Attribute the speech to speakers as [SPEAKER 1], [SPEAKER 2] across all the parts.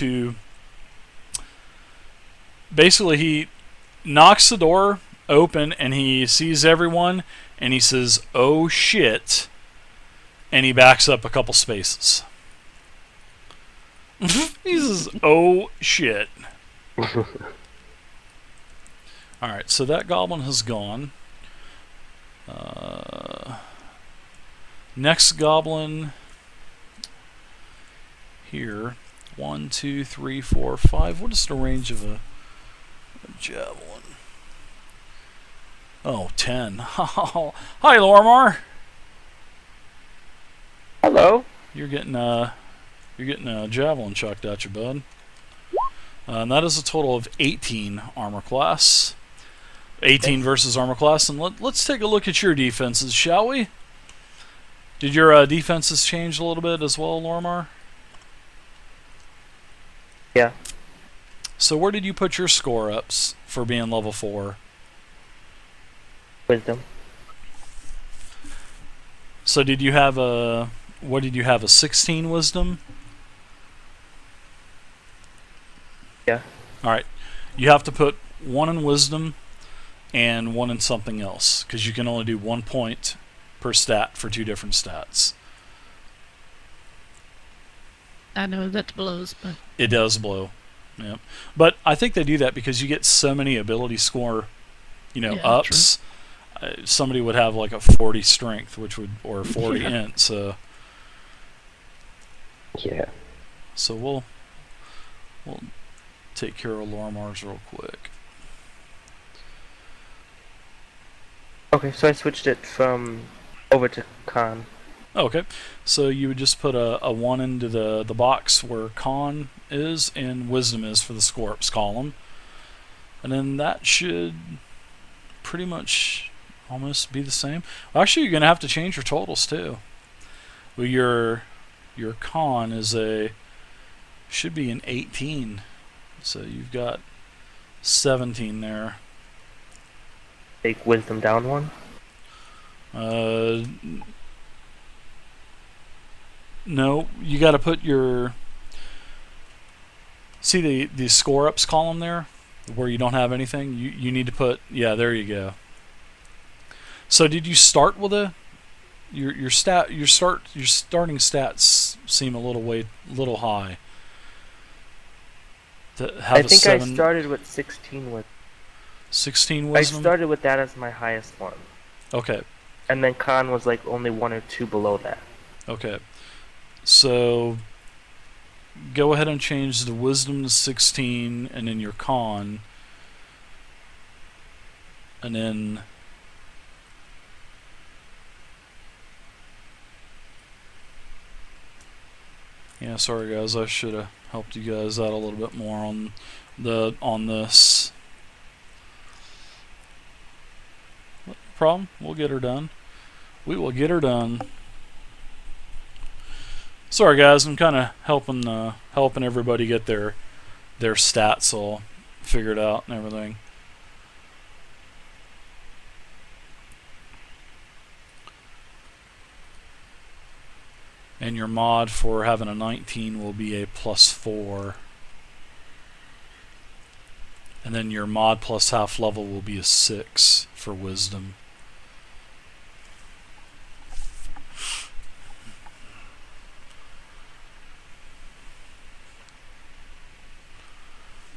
[SPEAKER 1] to basically he knocks the door open and he sees everyone and he says, "Oh shit," and he backs up a couple spaces. He says, "Oh shit." Alright, so that goblin has gone. Next goblin here. 1, 2, 3, 4, 5. What is the range of a javelin? Oh, 10. Hi, Lormar.
[SPEAKER 2] Hello.
[SPEAKER 1] You're getting a javelin chucked at you, bud. And that is a total of 18 armor class. 18 versus armor class. And let's take a look at your defenses, shall we? Did your defenses change a little bit as well, Lormar?
[SPEAKER 2] Yeah.
[SPEAKER 1] So where did you put your score ups for being level 4?
[SPEAKER 2] Wisdom.
[SPEAKER 1] So did you have a... What did you have, a 16 wisdom?
[SPEAKER 2] Yeah.
[SPEAKER 1] Alright. You have to put 1 in wisdom and 1 in something else, because you can only do 1 point per stat for 2 different stats.
[SPEAKER 3] I know that blows, but
[SPEAKER 1] It does blow. Yeah. But I think they do that because you get so many ability score,
[SPEAKER 3] Yeah,
[SPEAKER 1] ups. Somebody would have like a 40 strength, or 40 int, so
[SPEAKER 2] Yeah.
[SPEAKER 1] so we'll take care of Lormar's real quick.
[SPEAKER 2] Okay, so I switched it from over to con.
[SPEAKER 1] Okay, so you would just put a 1 into the box where con is and wisdom is for the scorps column. And then that should pretty much almost be the same. Well, actually, you're going to have to change your totals too. Well, your con is should be an 18. So you've got 17 there.
[SPEAKER 2] Take wisdom down 1.
[SPEAKER 1] No, you got to put your... See the score ups column there, where you don't have anything. You need to put... Yeah, there you go. So did you start with your starting stats seem a little high. To have
[SPEAKER 2] I think I started with 16
[SPEAKER 1] 16 wisdom.
[SPEAKER 2] I started with that as my highest one.
[SPEAKER 1] Okay.
[SPEAKER 2] And then con was like only 1 or 2 below that.
[SPEAKER 1] Okay. So go ahead and change the wisdom to 16 and then your con. And then yeah, sorry guys, I should have helped you guys out a little bit more on this. No problem. We'll get her done. We will get her done. Sorry guys, I'm kind of helping everybody get their stats all figured out and everything. And your mod for having a 19 will be a +4. And then your mod plus half level will be a 6 for wisdom.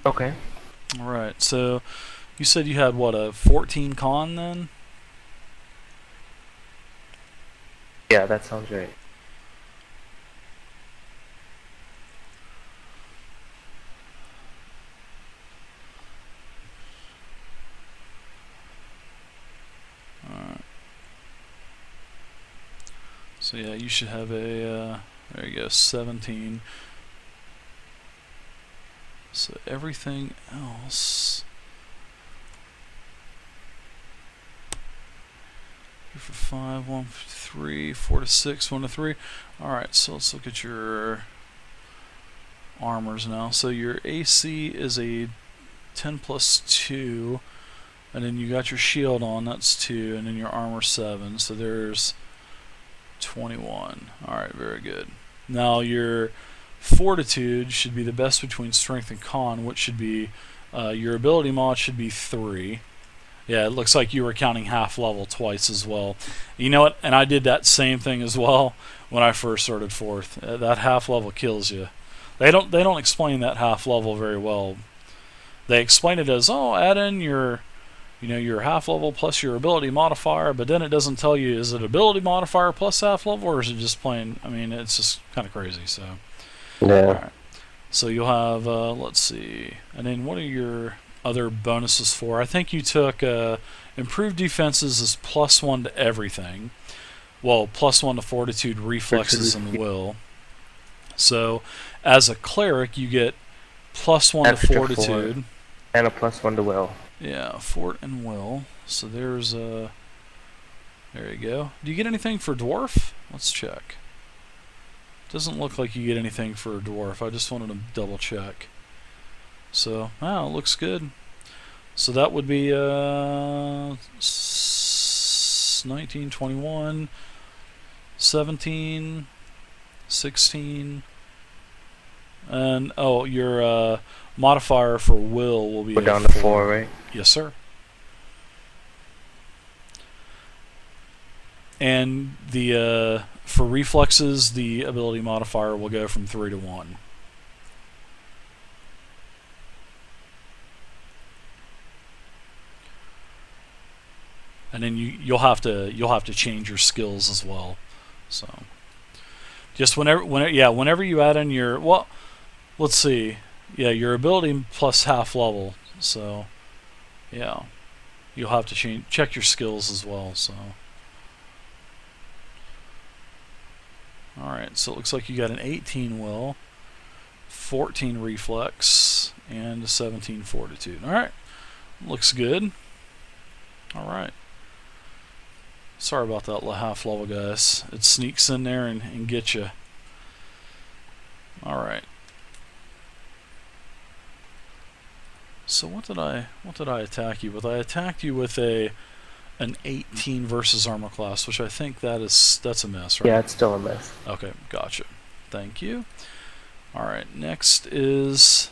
[SPEAKER 2] Okay.
[SPEAKER 1] Alright, so you said you had what, a 14 con then?
[SPEAKER 2] Yeah, that sounds right.
[SPEAKER 1] Alright. So yeah, you should have a, there you go, 17. So everything else... 3 for 5, 1 for 3, 4 to 6, 1 to 3. Alright, so let's look at your armors now. So your AC is a 10 plus 2, and then you got your shield on, that's 2, and then your armor 7, so there's 21. Alright, very good. Now your Fortitude should be the best between Strength and Con, which should be your ability mod should be 3. Yeah, it looks like you were counting half level twice as well. You know what? And I did that same thing as well when I first started 4th. That half level kills you. They don't explain that half level very well. They explain it as, oh, add in your your half level plus your ability modifier, but then it doesn't tell you, is it ability modifier plus half level, or is it just plain? I mean, it's just kind of crazy. So
[SPEAKER 2] Yeah.
[SPEAKER 1] all right. So you'll have let's see, and then what are your other bonuses for? I think you took improved defenses is +1 to everything. Well, +1 to fortitude, reflexes, and will. So as a cleric, you get +1 to
[SPEAKER 2] Extra
[SPEAKER 1] fortitude.
[SPEAKER 2] 4. And a +1 to will.
[SPEAKER 1] Yeah, fort and will. So there's there you go. Do you get anything for dwarf? Let's check. Doesn't look like you get anything for dwarf. I just wanted to double check. So, wow, it looks good. So that would be 19, 21, 17, 16, and oh, your modifier for will be
[SPEAKER 2] We're down to 4, right?
[SPEAKER 1] Yes, sir. And the for reflexes, the ability modifier will go from 3 to 1. And then you'll have to change your skills as well. So just whenever you add in your, well, let's see, yeah, your ability plus half level. So yeah, you'll have to check your skills as well. So all right, so it looks like you got an 18 will, 14 reflex, and a 17 fortitude. All right, looks good. All right. Sorry about that half level, guys. It sneaks in there and gets you. All right. So what did I attack you with? I attacked you with an 18 versus armor class, which I think that's a miss, right?
[SPEAKER 2] Yeah, it's still a miss.
[SPEAKER 1] Okay, gotcha. Thank you. All right, next is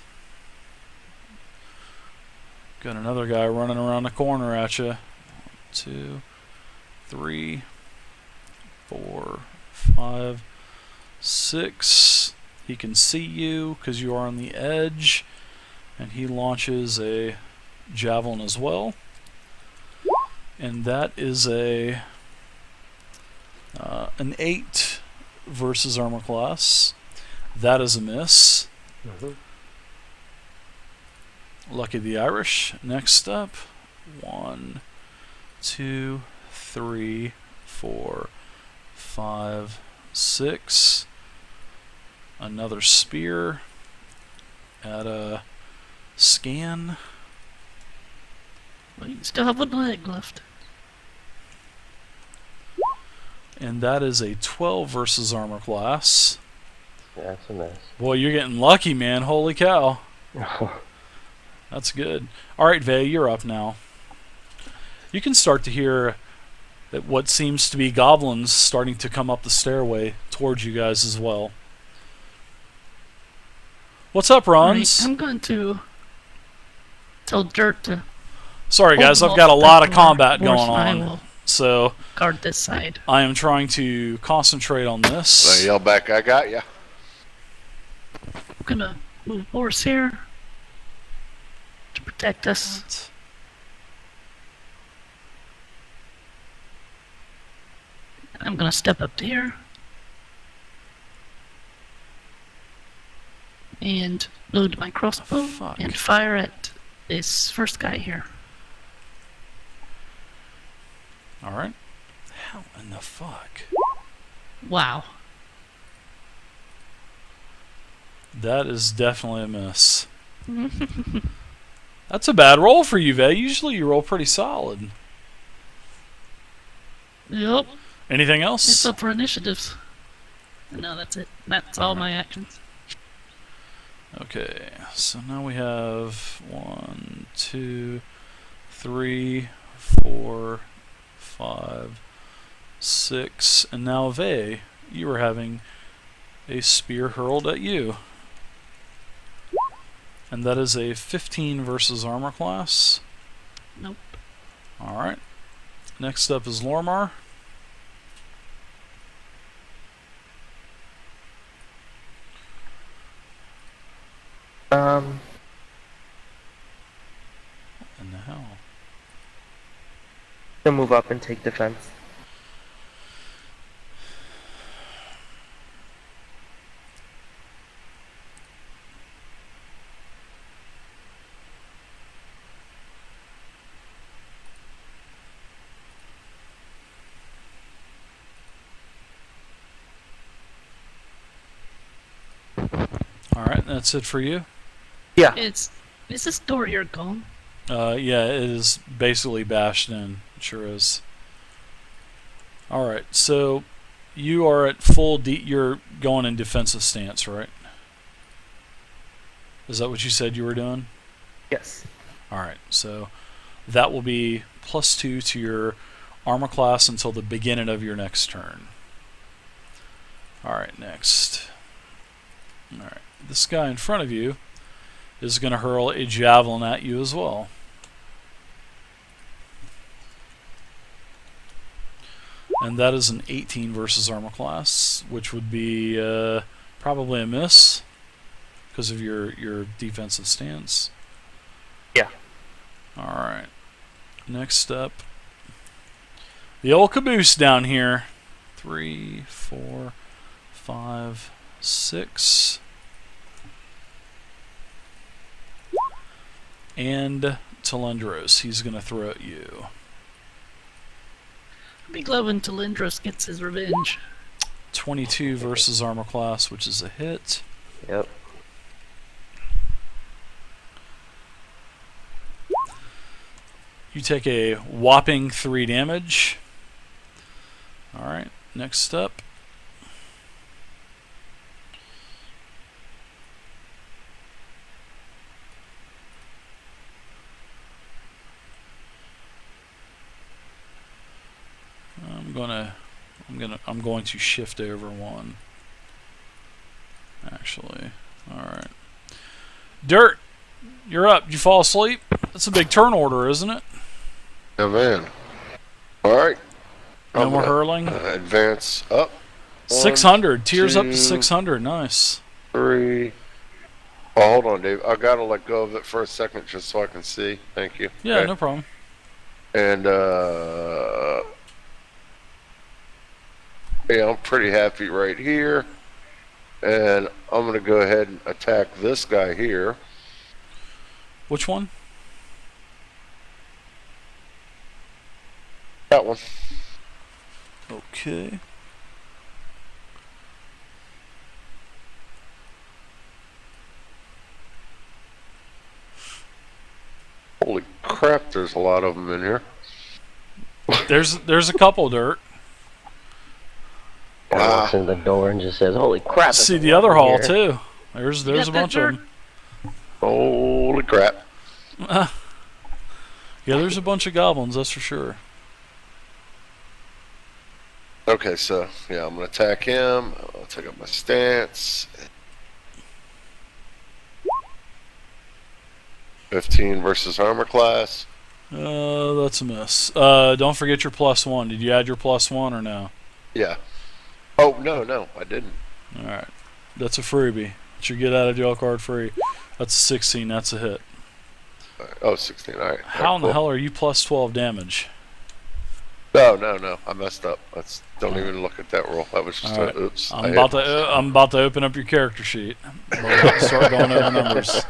[SPEAKER 1] got another guy running around the corner at you. 2, 3, 4, 5, 6. He can see you because you are on the edge, and he launches a javelin as well. And that is an 8 versus armor class. That is a miss. Lucky the Irish. Next up, 1, 2, 3, 4, 5, 6. Another spear at a scan.
[SPEAKER 3] Well, you still have one leg left.
[SPEAKER 1] And that is a 12 versus armor class.
[SPEAKER 2] Yeah, that's a miss.
[SPEAKER 1] Boy, you're getting lucky, man. Holy cow. That's good. Alright, Vey, you're up now. You can start to hear that what seems to be goblins starting to come up the stairway towards you guys as well. What's up, Rons?
[SPEAKER 3] Right, I'm going to tell Dirt to
[SPEAKER 1] Sorry,
[SPEAKER 3] hold
[SPEAKER 1] guys,
[SPEAKER 3] them
[SPEAKER 1] I've got a
[SPEAKER 3] off
[SPEAKER 1] lot
[SPEAKER 3] that
[SPEAKER 1] of
[SPEAKER 3] door.
[SPEAKER 1] combat
[SPEAKER 3] Morse
[SPEAKER 1] going
[SPEAKER 3] and I
[SPEAKER 1] on.
[SPEAKER 3] will
[SPEAKER 1] So
[SPEAKER 3] guard this side.
[SPEAKER 1] I am trying to concentrate on this.
[SPEAKER 4] So yell back, I got ya.
[SPEAKER 3] I'm gonna move Morse here to protect us. I'm gonna step up to here and load my crossbow
[SPEAKER 1] Fuck.
[SPEAKER 3] and fire at this first guy here.
[SPEAKER 1] Alright. How in the fuck?
[SPEAKER 3] Wow.
[SPEAKER 1] That is definitely a miss. That's a bad roll for you, Vey. Usually you roll pretty solid.
[SPEAKER 3] Yep.
[SPEAKER 1] Anything
[SPEAKER 3] It's
[SPEAKER 1] else?
[SPEAKER 3] up for initiatives. No, that's it. That's all my actions.
[SPEAKER 1] Okay, so now we have 1, 2, 3, 4, 5, 6, and now Vey, you are having a spear hurled at you. And that is a 15 versus armor class.
[SPEAKER 3] Nope.
[SPEAKER 1] Alright. Next up is Lormar.
[SPEAKER 2] Um,
[SPEAKER 1] What in the hell?
[SPEAKER 2] He'll move up and take defense.
[SPEAKER 1] Alright, that's it for you.
[SPEAKER 2] Yeah.
[SPEAKER 3] Is this door here gone?
[SPEAKER 1] Yeah, it is basically bashed in. It sure is. Alright, so you are at full you're going in defensive stance, right? Is that what you said you were doing?
[SPEAKER 2] Yes.
[SPEAKER 1] Alright, so that will be +2 to your armor class until the beginning of your next turn. Alright, next. Alright, this guy in front of you is going to hurl a javelin at you as well. And that is an 18 versus armor class, which would be probably a miss because of your defensive stance.
[SPEAKER 2] Yeah.
[SPEAKER 1] Alright. Next up, the old caboose down here. 3, 4, 5, 6. And Tylendros. He's going to throw at you.
[SPEAKER 3] I'll be glad when Tylendros gets his revenge.
[SPEAKER 1] 22 versus armor class, which is a hit.
[SPEAKER 2] Yep.
[SPEAKER 1] You take a whopping 3 damage. Alright, next up. I'm going to shift over 1. Actually. Alright. Dirt! You're up. Did you fall asleep? That's a big turn order, isn't it?
[SPEAKER 4] Yeah, man. Alright.
[SPEAKER 1] No more hurling.
[SPEAKER 4] Advance up.
[SPEAKER 1] 600. Tears up to
[SPEAKER 4] 2,
[SPEAKER 1] 600. Nice.
[SPEAKER 4] 3. Oh, hold on, Dave. I gotta let go of it for a second just so I can see. Thank you.
[SPEAKER 1] Yeah,
[SPEAKER 4] Okay.
[SPEAKER 1] no problem.
[SPEAKER 4] And, yeah, I'm pretty happy right here. And I'm gonna go ahead and attack this guy here.
[SPEAKER 1] Which one?
[SPEAKER 4] That one.
[SPEAKER 1] Okay.
[SPEAKER 4] Holy crap, there's a lot of them in here.
[SPEAKER 1] There's a couple, Dirt.
[SPEAKER 5] Guy walks in the door and just says, "Holy crap!"
[SPEAKER 1] See
[SPEAKER 5] there's
[SPEAKER 1] the
[SPEAKER 5] a lot
[SPEAKER 1] other
[SPEAKER 5] in
[SPEAKER 1] hall
[SPEAKER 5] here."
[SPEAKER 1] too. There's
[SPEAKER 3] got
[SPEAKER 1] a
[SPEAKER 3] that,
[SPEAKER 1] bunch of
[SPEAKER 3] Dirt?
[SPEAKER 1] them.
[SPEAKER 4] Holy crap.
[SPEAKER 1] Yeah, there's a bunch of goblins, that's for sure.
[SPEAKER 4] Okay, so, yeah, I'm gonna attack him. I'll take up my stance. 15 versus armor class.
[SPEAKER 1] That's a miss. Don't forget your +1. Did you add your +1 or no?
[SPEAKER 4] Yeah. Oh, no, I didn't.
[SPEAKER 1] Alright. That's a freebie. It's your get out of jail card free. That's a 16. That's a hit.
[SPEAKER 4] Oh, 16. All right.
[SPEAKER 1] How in the hell are you +12 damage?
[SPEAKER 4] No. I messed up. Don't even look at that roll. That was just
[SPEAKER 1] Alright.
[SPEAKER 4] a oops.
[SPEAKER 1] I'm about to open up your character sheet. We're about to start going over numbers.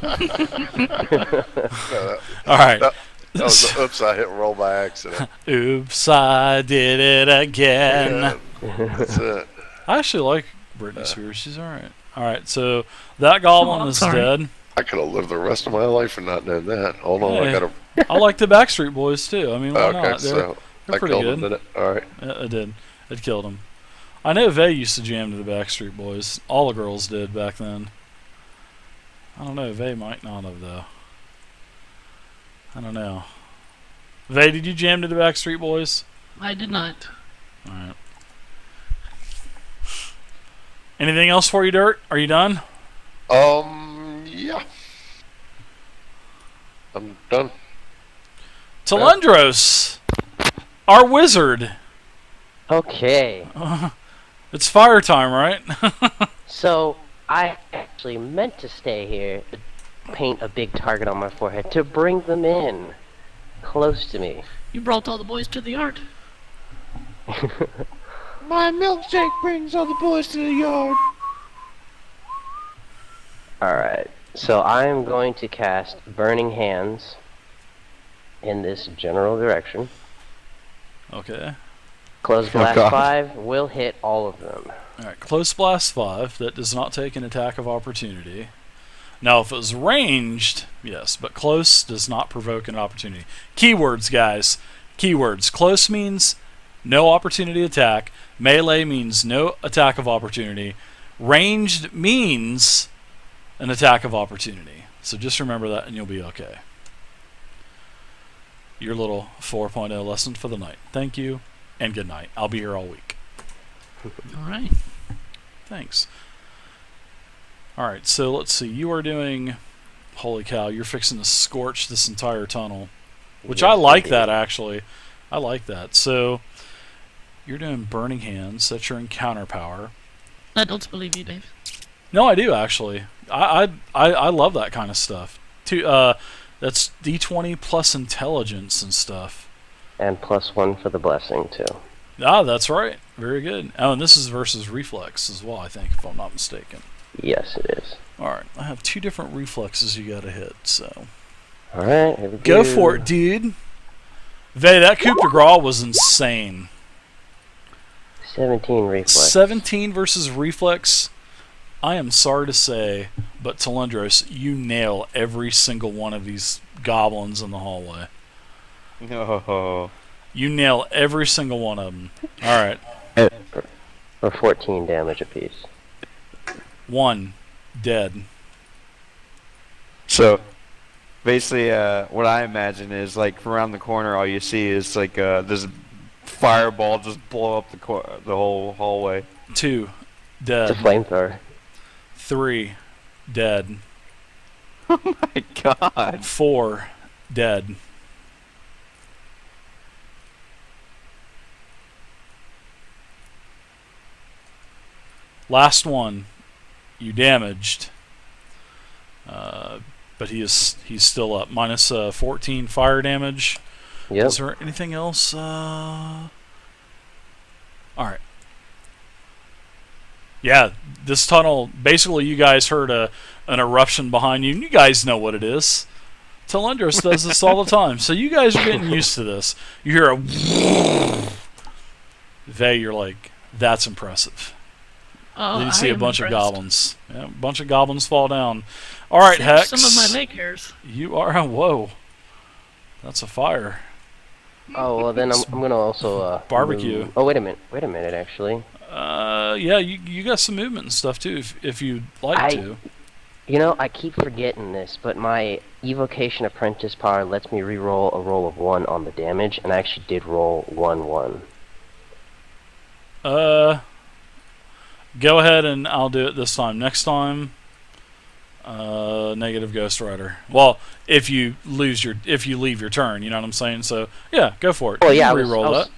[SPEAKER 1] Alright.
[SPEAKER 4] That was a oops. I hit roll by accident.
[SPEAKER 1] Oops, I did it again.
[SPEAKER 4] Yeah, that's it.
[SPEAKER 1] I actually like Britney Spears. She's alright. Alright, so that goblin
[SPEAKER 3] I'm
[SPEAKER 1] is
[SPEAKER 3] sorry.
[SPEAKER 1] dead.
[SPEAKER 4] I could have lived the rest of my life and not known that. Hold on,
[SPEAKER 1] Hey.
[SPEAKER 4] I gotta.
[SPEAKER 1] I like the Backstreet Boys too. I mean, why
[SPEAKER 4] Okay,
[SPEAKER 1] not?
[SPEAKER 4] so
[SPEAKER 1] They're
[SPEAKER 4] I
[SPEAKER 1] pretty
[SPEAKER 4] killed
[SPEAKER 1] good.
[SPEAKER 4] him, did it? All right.
[SPEAKER 1] Yeah, it did. It killed him. I know Vay used to jam to the Backstreet Boys. All the girls did back then. I don't know. Vay might not have, though. I don't know. Vay, did you jam to the Backstreet Boys?
[SPEAKER 3] I did not.
[SPEAKER 1] Alright. Anything else for you, Dirt? Are you done?
[SPEAKER 4] Yeah. I'm done.
[SPEAKER 1] Tylendros, our wizard.
[SPEAKER 5] Okay.
[SPEAKER 1] It's fire time, right?
[SPEAKER 5] So, I actually meant to stay here, paint a big target on my forehead, to bring them in. Close to me.
[SPEAKER 3] You brought all the boys to the yard.
[SPEAKER 6] My milkshake brings all the boys to the yard.
[SPEAKER 5] Alright, so I'm going to cast Burning Hands in this general direction.
[SPEAKER 1] Okay.
[SPEAKER 5] Close Blast
[SPEAKER 6] God.
[SPEAKER 5] 5 will hit all of them.
[SPEAKER 1] Alright, Close Blast 5. That does not take an attack of opportunity. Now, if it was ranged, yes, but close does not provoke an opportunity. Keywords, guys. Keywords. Close means no opportunity attack. Melee means no attack of opportunity. Ranged means an attack of opportunity. So just remember that and you'll be okay. Your little 4.0 lesson for the night. Thank you, and good night. I'll be here all week.
[SPEAKER 3] All right.
[SPEAKER 1] Thanks. Alright, so let's see. You are doing... Holy cow, you're fixing to scorch this entire tunnel. Which
[SPEAKER 5] Yes,
[SPEAKER 1] I like
[SPEAKER 5] indeed.
[SPEAKER 1] that, actually. I like that. So, you're doing Burning Hands. That's your encounter power.
[SPEAKER 3] I don't believe you, Dave.
[SPEAKER 1] No, I do, actually. I love that kind of stuff. That's D20 plus intelligence and stuff.
[SPEAKER 5] And +1 for the blessing, too.
[SPEAKER 1] Ah, that's right. Very good. Oh, and this is versus reflex as well, I think, if I'm not mistaken.
[SPEAKER 5] Yes, it is.
[SPEAKER 1] Alright, I have 2 different reflexes you gotta hit, so...
[SPEAKER 5] Alright, here we go.
[SPEAKER 1] Go for it, dude! Vey, that coup de grace was insane.
[SPEAKER 5] 17 reflex.
[SPEAKER 1] 17 versus reflex. I am sorry to say, but Tylendros, you nail every single one of these goblins in the hallway.
[SPEAKER 6] No.
[SPEAKER 1] You nail every single one of them. Alright.
[SPEAKER 5] Or 14 damage apiece.
[SPEAKER 1] 1. Dead.
[SPEAKER 6] So, basically, what I imagine is like around the corner, all you see is like this fireball just blow up the whole hallway.
[SPEAKER 1] 2.
[SPEAKER 5] It's a
[SPEAKER 1] Dead.
[SPEAKER 5] flamethrower.
[SPEAKER 1] 3. Dead.
[SPEAKER 6] My God.
[SPEAKER 1] 4. Dead. Last one. You damaged. But he's still up. Minus 14 fire damage.
[SPEAKER 5] Yep.
[SPEAKER 1] Is there anything else? Alright. Yeah, this tunnel, basically you guys heard an eruption behind you, and you guys know what it is. Tylendros does this all the time, so you guys are getting used to this. You hear a Vey, you're like, that's impressive.
[SPEAKER 3] Oh,
[SPEAKER 1] Then you
[SPEAKER 3] I
[SPEAKER 1] see a
[SPEAKER 3] am
[SPEAKER 1] bunch of
[SPEAKER 3] impressed.
[SPEAKER 1] goblins. Yeah, a bunch of goblins fall down. Alright,
[SPEAKER 3] Save
[SPEAKER 1] Hex.
[SPEAKER 3] some of my leg hairs.
[SPEAKER 1] You are... Whoa. That's a fire.
[SPEAKER 5] Oh, well then I'm gonna also,
[SPEAKER 1] Barbecue.
[SPEAKER 5] move- Oh, wait a minute, actually.
[SPEAKER 1] Yeah, you got some movement and stuff, too, if you'd like to.
[SPEAKER 5] You know, I keep forgetting this, but my Evocation Apprentice power lets me re-roll a roll of 1 on the damage, and I actually did roll 1-1.
[SPEAKER 1] Go ahead and I'll do it this time. Next time, negative Ghost Rider. Well, if you leave your turn, you know what I'm saying? So, yeah, go for it.
[SPEAKER 5] Oh
[SPEAKER 1] You
[SPEAKER 5] yeah,
[SPEAKER 1] can re-roll that.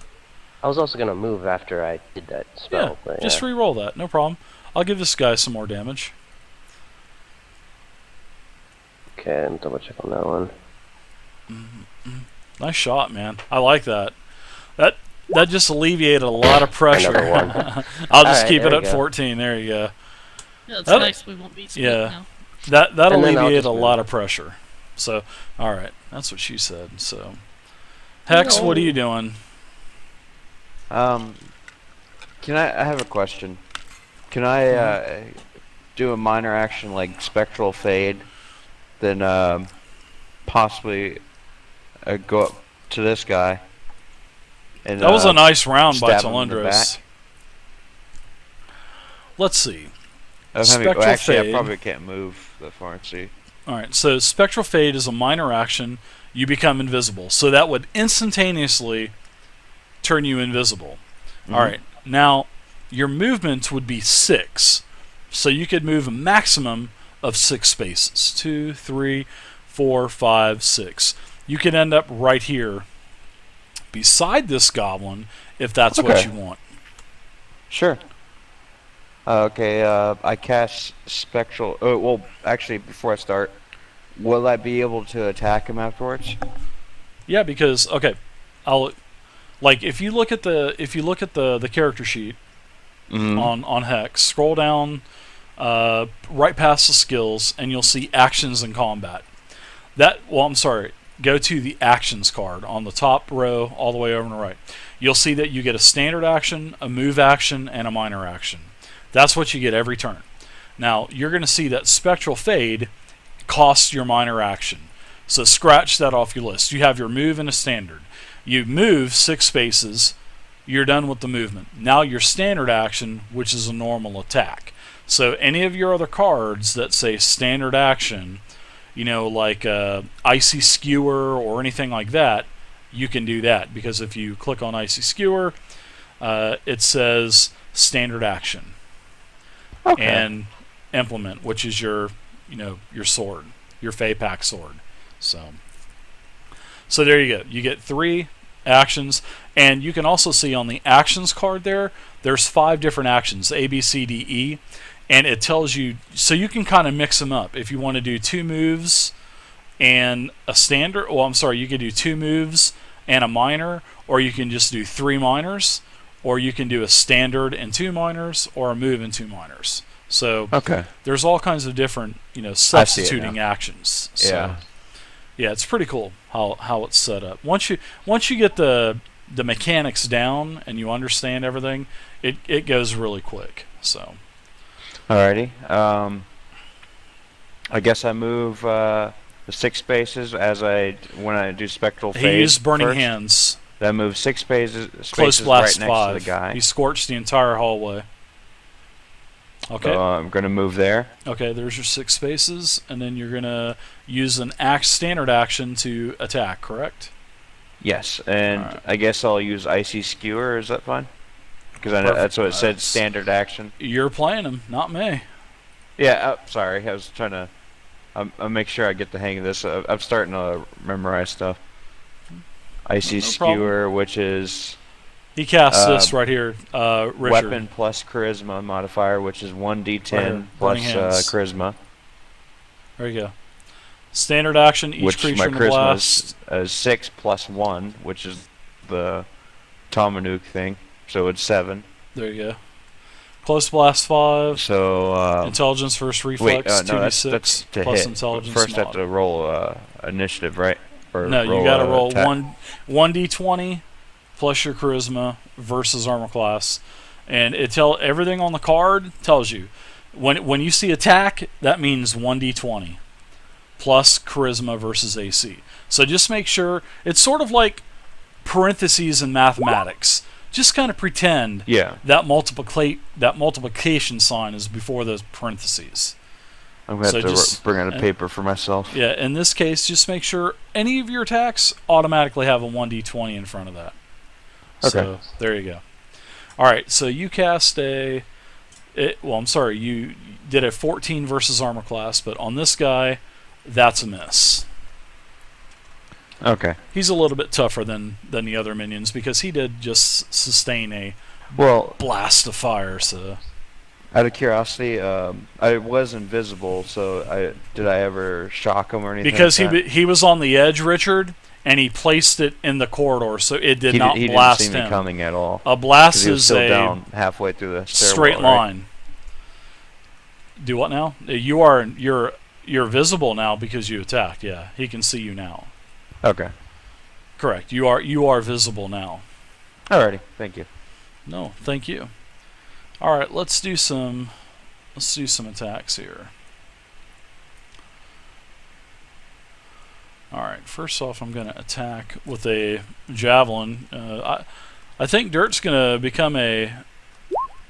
[SPEAKER 5] I was also gonna move after I did that
[SPEAKER 1] Yeah,
[SPEAKER 5] spell. But
[SPEAKER 1] just
[SPEAKER 5] yeah.
[SPEAKER 1] re-roll that. No problem. I'll give this guy some more damage.
[SPEAKER 5] Okay, let me double check on that one.
[SPEAKER 1] Nice shot, man. I like that. That just alleviated a lot of pressure.
[SPEAKER 5] Another one.
[SPEAKER 1] I'll just
[SPEAKER 5] Alright,
[SPEAKER 1] keep it
[SPEAKER 5] there
[SPEAKER 1] at
[SPEAKER 5] we go.
[SPEAKER 1] 14. There you go.
[SPEAKER 3] Yeah, it's
[SPEAKER 1] That-
[SPEAKER 3] nice we won't be split
[SPEAKER 1] yeah.
[SPEAKER 3] now.
[SPEAKER 1] That
[SPEAKER 5] And then I'll
[SPEAKER 1] alleviated
[SPEAKER 5] just
[SPEAKER 1] a
[SPEAKER 5] move.
[SPEAKER 1] lot of pressure. So, all right, that's what she said. So, Hex, what are you doing?
[SPEAKER 6] Can I have a question? Can I do a minor action like Spectral Fade, then possibly go up to this guy? And,
[SPEAKER 1] That was a nice round by
[SPEAKER 6] stab him in the
[SPEAKER 1] Tylendros.
[SPEAKER 6] back?
[SPEAKER 1] Let's see.
[SPEAKER 6] Well,
[SPEAKER 1] Spectral
[SPEAKER 6] actually,
[SPEAKER 1] Fade.
[SPEAKER 6] I probably can't move that far. See.
[SPEAKER 1] All right, so Spectral Fade is a minor action. You become invisible. So that would instantaneously turn you invisible. All right, now your movement would be 6. So you could move a maximum of 6 spaces. 2, 3, 4, 5, 6. You could end up right here beside this goblin if that's what
[SPEAKER 6] Okay.
[SPEAKER 1] you want.
[SPEAKER 6] Sure. Okay, I cast Spectral... Oh, well, actually, before I start, will I be able to attack him afterwards?
[SPEAKER 1] Yeah, because okay, I'll like if you look at the character sheet
[SPEAKER 6] Mm-hmm.
[SPEAKER 1] on Hex, scroll down right past the skills, and you'll see actions and combat. Go to the actions card on the top row all the way over on the right. You'll see that you get a standard action, a move action, and a minor action. That's what you get every turn. Now, you're going to see that Spectral Fade costs your minor action. So scratch that off your list. You have your move and a standard. You move 6 spaces, you're done with the movement. Now your standard action, which is a normal attack. So any of your other cards that say standard action, like Icy Skewer or anything like that, you can do that. Because if you click on Icy Skewer, it says standard action.
[SPEAKER 6] Okay.
[SPEAKER 1] And implement, which is your sword, your Fey Pack sword. So there you go. You get 3 actions, and you can also see on the actions card there's 5 different actions, A, B, C, D, E, and it tells you, so you can kind of mix them up. If you want to do 2 moves and a standard, you could do 2 moves and a minor, or you can just do 3 minors, or you can do a standard and 2 minors, or a move and 2 minors. So
[SPEAKER 6] Okay.
[SPEAKER 1] there's all kinds of different, substituting actions. So, yeah, it's pretty cool how it's set up. Once you get the mechanics down and you understand everything, it goes really quick. So.
[SPEAKER 6] Alrighty. I guess I move the 6 spaces when I do Spectral Fade.
[SPEAKER 1] He used Burning
[SPEAKER 6] first.
[SPEAKER 1] Hands.
[SPEAKER 6] Then I move 6 spaces
[SPEAKER 1] Close
[SPEAKER 6] right
[SPEAKER 1] blast
[SPEAKER 6] next
[SPEAKER 1] 5.
[SPEAKER 6] to the guy.
[SPEAKER 1] He scorched the entire hallway. Okay.
[SPEAKER 6] So I'm gonna move there.
[SPEAKER 1] Okay, there's your 6 spaces, and then you're gonna use an standard action to attack, correct?
[SPEAKER 6] Yes, and
[SPEAKER 1] Alright.
[SPEAKER 6] I guess I'll use Icy Skewer. Is that fine? Because I know that's what it said. Standard action.
[SPEAKER 1] You're playing him, not me.
[SPEAKER 6] Yeah. Sorry, I was trying to. I'll make sure I get the hang of this. I'm starting to memorize stuff. Icy
[SPEAKER 1] No problem.
[SPEAKER 6] Skewer, which is
[SPEAKER 1] He casts this right here, Richard.
[SPEAKER 6] weapon plus charisma modifier, which is 1d10
[SPEAKER 1] Right,
[SPEAKER 6] plus
[SPEAKER 1] burning hands.
[SPEAKER 6] charisma.
[SPEAKER 1] There you go. Standard action, each
[SPEAKER 6] Which
[SPEAKER 1] creature
[SPEAKER 6] my
[SPEAKER 1] in the
[SPEAKER 6] charisma
[SPEAKER 1] blast.
[SPEAKER 6] is 6 plus 1, which is the Tomanuk thing. So it's 7.
[SPEAKER 1] There you go. Close blast 5.
[SPEAKER 6] So
[SPEAKER 1] Intelligence first
[SPEAKER 6] wait,
[SPEAKER 1] reflex,
[SPEAKER 6] no,
[SPEAKER 1] 2d6
[SPEAKER 6] that's to
[SPEAKER 1] plus
[SPEAKER 6] hit.
[SPEAKER 1] intelligence
[SPEAKER 6] First, I have
[SPEAKER 1] mod.
[SPEAKER 6] to roll initiative, right? Or
[SPEAKER 1] No, you gotta roll
[SPEAKER 6] attack.
[SPEAKER 1] 1d20 plus your charisma versus armor class, and everything on the card tells you when you see attack, that means 1d20 plus charisma versus AC. So just make sure it's sort of like parentheses in mathematics. Just kind of pretend
[SPEAKER 6] Yeah,
[SPEAKER 1] that multiplication sign is before those parentheses.
[SPEAKER 6] I'm gonna
[SPEAKER 1] So
[SPEAKER 6] have to
[SPEAKER 1] just-
[SPEAKER 6] bring out a paper for myself.
[SPEAKER 1] Yeah, in this case, just make sure any of your attacks automatically have a 1d20 in front of that. So,
[SPEAKER 6] Okay.
[SPEAKER 1] there you go. Alright, so you cast you did a 14 versus armor class, but on this guy, that's a miss.
[SPEAKER 6] Okay.
[SPEAKER 1] He's a little bit tougher than the other minions because he did just sustain a
[SPEAKER 6] Well,
[SPEAKER 1] blast of fire, so...
[SPEAKER 6] out of curiosity, I was invisible, so did I ever shock him or anything?
[SPEAKER 1] Because
[SPEAKER 6] like that?
[SPEAKER 1] he was on the edge, Richard, and he placed it in the corridor, so it did
[SPEAKER 6] he
[SPEAKER 1] not
[SPEAKER 6] didn't
[SPEAKER 1] blast
[SPEAKER 6] see me
[SPEAKER 1] him.
[SPEAKER 6] coming at all.
[SPEAKER 1] A
[SPEAKER 6] 'Cause
[SPEAKER 1] blast
[SPEAKER 6] he was
[SPEAKER 1] is
[SPEAKER 6] still
[SPEAKER 1] a
[SPEAKER 6] down halfway through the stairwell,
[SPEAKER 1] straight
[SPEAKER 6] right?
[SPEAKER 1] line. Do what now? You're visible now because you attacked. Yeah, he can see you now.
[SPEAKER 6] Okay.
[SPEAKER 1] Correct. You are visible now.
[SPEAKER 6] Alrighty. Thank you.
[SPEAKER 1] No, thank you. All right, let's do some attacks here. All right, first off, I'm going to attack with a javelin. I think Dirt's going to become a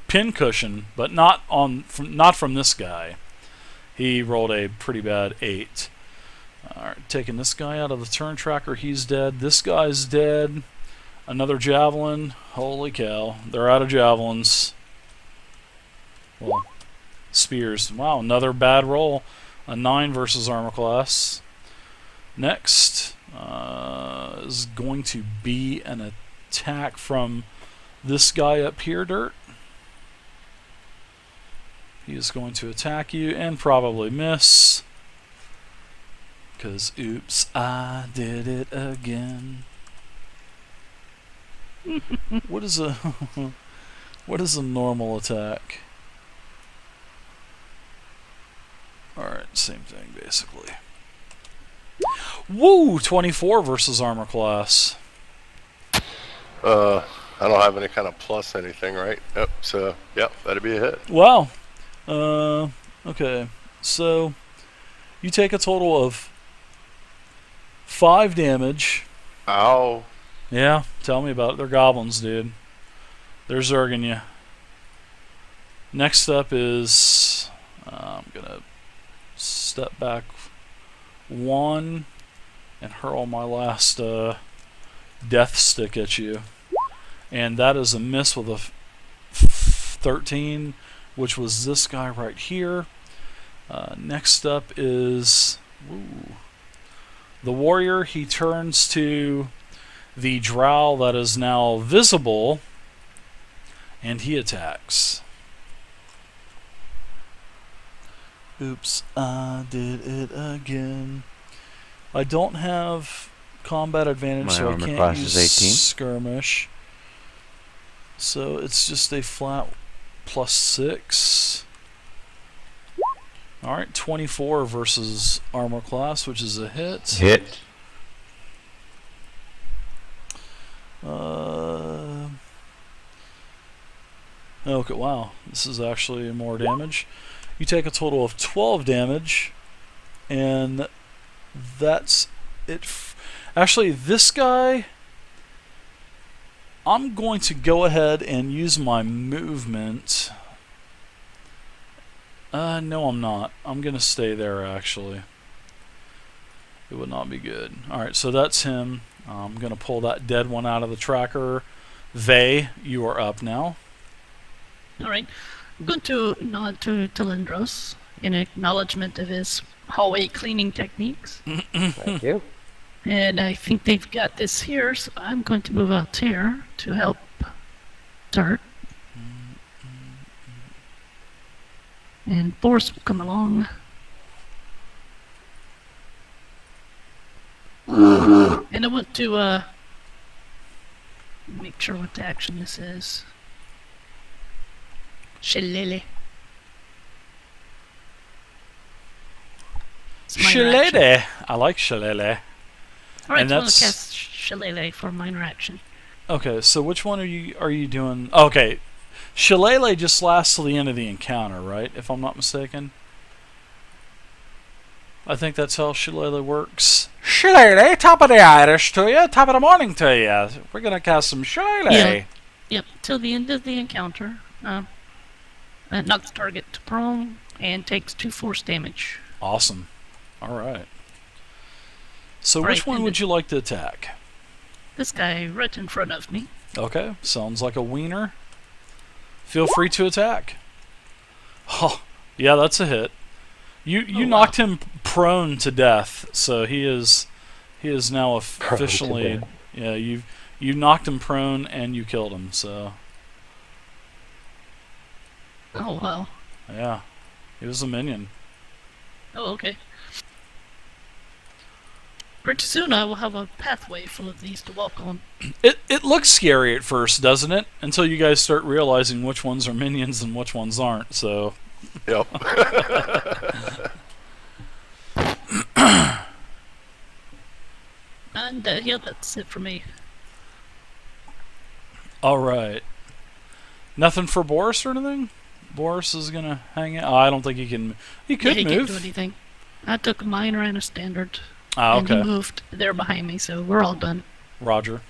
[SPEAKER 1] pincushion, but not from this guy. He rolled a pretty bad 8. All right, taking this guy out of the turn tracker. He's dead. This guy's dead. Another javelin. Holy cow! They're out of javelins. Well, spears. Wow, another bad roll. A 9 versus armor class. Next is going to be an attack from this guy up here, Dirt. He is going to attack you and probably miss. Because, oops, I did it again. What is a what is a normal attack? Alright, same thing basically. Woo! 24 versus armor class.
[SPEAKER 4] I don't have any kind of plus anything, right? Yep. So, yep, that'd be a hit.
[SPEAKER 1] Wow. Okay. So you take a total of 5 damage.
[SPEAKER 4] Ow.
[SPEAKER 1] Yeah, tell me about it. They're goblins, dude. They're zerging you. Next up is I'm gonna step back 1 and hurl my last death stick at you, and that is a miss with a 13, which was this guy right here. Next up is the warrior. He turns to the drow that is now visible, and he attacks. Oops, I did it again. I don't have combat advantage,
[SPEAKER 6] My
[SPEAKER 1] so I
[SPEAKER 6] armor
[SPEAKER 1] can't
[SPEAKER 6] class
[SPEAKER 1] use
[SPEAKER 6] is 18.
[SPEAKER 1] skirmish. So it's just a flat +6. Alright, 24 versus armor class, which is a hit.
[SPEAKER 6] Hit.
[SPEAKER 1] Okay, wow. This is actually more damage. You take a total of 12 damage, and that's it. Actually, this guy, I'm going to go ahead and use my movement. No, I'm not. I'm going to stay there, actually. It would not be good. Alright, so that's him. I'm going to pull that dead one out of the tracker. Vey, you are up now.
[SPEAKER 3] Alright. I'm going to nod to Tylendros in acknowledgement of his hallway cleaning techniques.
[SPEAKER 5] Thank you.
[SPEAKER 3] And I think they've got this here, so I'm going to move out here to help Dart. And Boris will come along. And I want to make sure what the action this is. Shillelagh. It's minor action.
[SPEAKER 1] Shillelagh. I like Shillelagh.
[SPEAKER 3] Alright,
[SPEAKER 1] And
[SPEAKER 3] so I'm gonna
[SPEAKER 1] that's-
[SPEAKER 3] cast Shillelagh for minor action.
[SPEAKER 1] Okay, so which one are you doing? Okay, Shillelagh just lasts till the end of the encounter, right? If I'm not mistaken. I think that's how Shillelagh works. Shillelagh, top of the Irish to you, top of the morning to you. We're gonna cast some Shillelagh.
[SPEAKER 3] Yeah. Yep, till the end of the encounter. It knocks target to prone and takes 2 force damage.
[SPEAKER 1] Awesome. All right. So
[SPEAKER 3] Right,
[SPEAKER 1] which one
[SPEAKER 3] and
[SPEAKER 1] would you like to attack?
[SPEAKER 3] This guy right in front of me.
[SPEAKER 1] Okay, sounds like a wiener. Feel free to attack. Oh, yeah, that's a hit. You
[SPEAKER 3] Oh,
[SPEAKER 1] knocked him prone to death, so he is now officially
[SPEAKER 2] death.
[SPEAKER 1] yeah, you knocked him prone and you killed him, so
[SPEAKER 3] Oh, wow.
[SPEAKER 1] yeah. He was a minion.
[SPEAKER 3] Oh, okay. Pretty soon I will have a pathway full of these to walk on.
[SPEAKER 1] It looks scary at first, doesn't it? Until you guys start realizing which ones are minions and which ones aren't, so
[SPEAKER 4] Yep.
[SPEAKER 3] And yeah, that's it for me.
[SPEAKER 1] alright. Nothing for Boris or anything? Boris is gonna hang out. Oh, I don't think he can. He could
[SPEAKER 3] Yeah, he
[SPEAKER 1] move.
[SPEAKER 3] can't do anything. I took a minor and a standard.
[SPEAKER 1] Ah,
[SPEAKER 3] And he
[SPEAKER 1] okay.
[SPEAKER 3] moved there behind me, so we're all done.
[SPEAKER 1] Roger.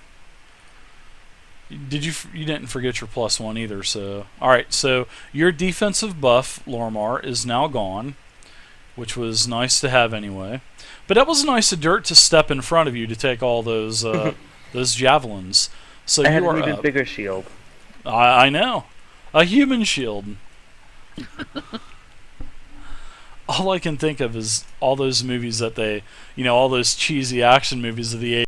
[SPEAKER 1] Did you didn't forget your +1 either, so all right. So your defensive buff, Lormar, is now gone, which was nice to have anyway. But that was nice of Dirt to step in front of you to take all those those javelins. So
[SPEAKER 2] I had
[SPEAKER 1] you
[SPEAKER 2] an
[SPEAKER 1] are
[SPEAKER 2] even
[SPEAKER 1] up.
[SPEAKER 2] bigger shield.
[SPEAKER 1] I know, a human shield. all I can think of is all those movies that they, all those cheesy action movies of the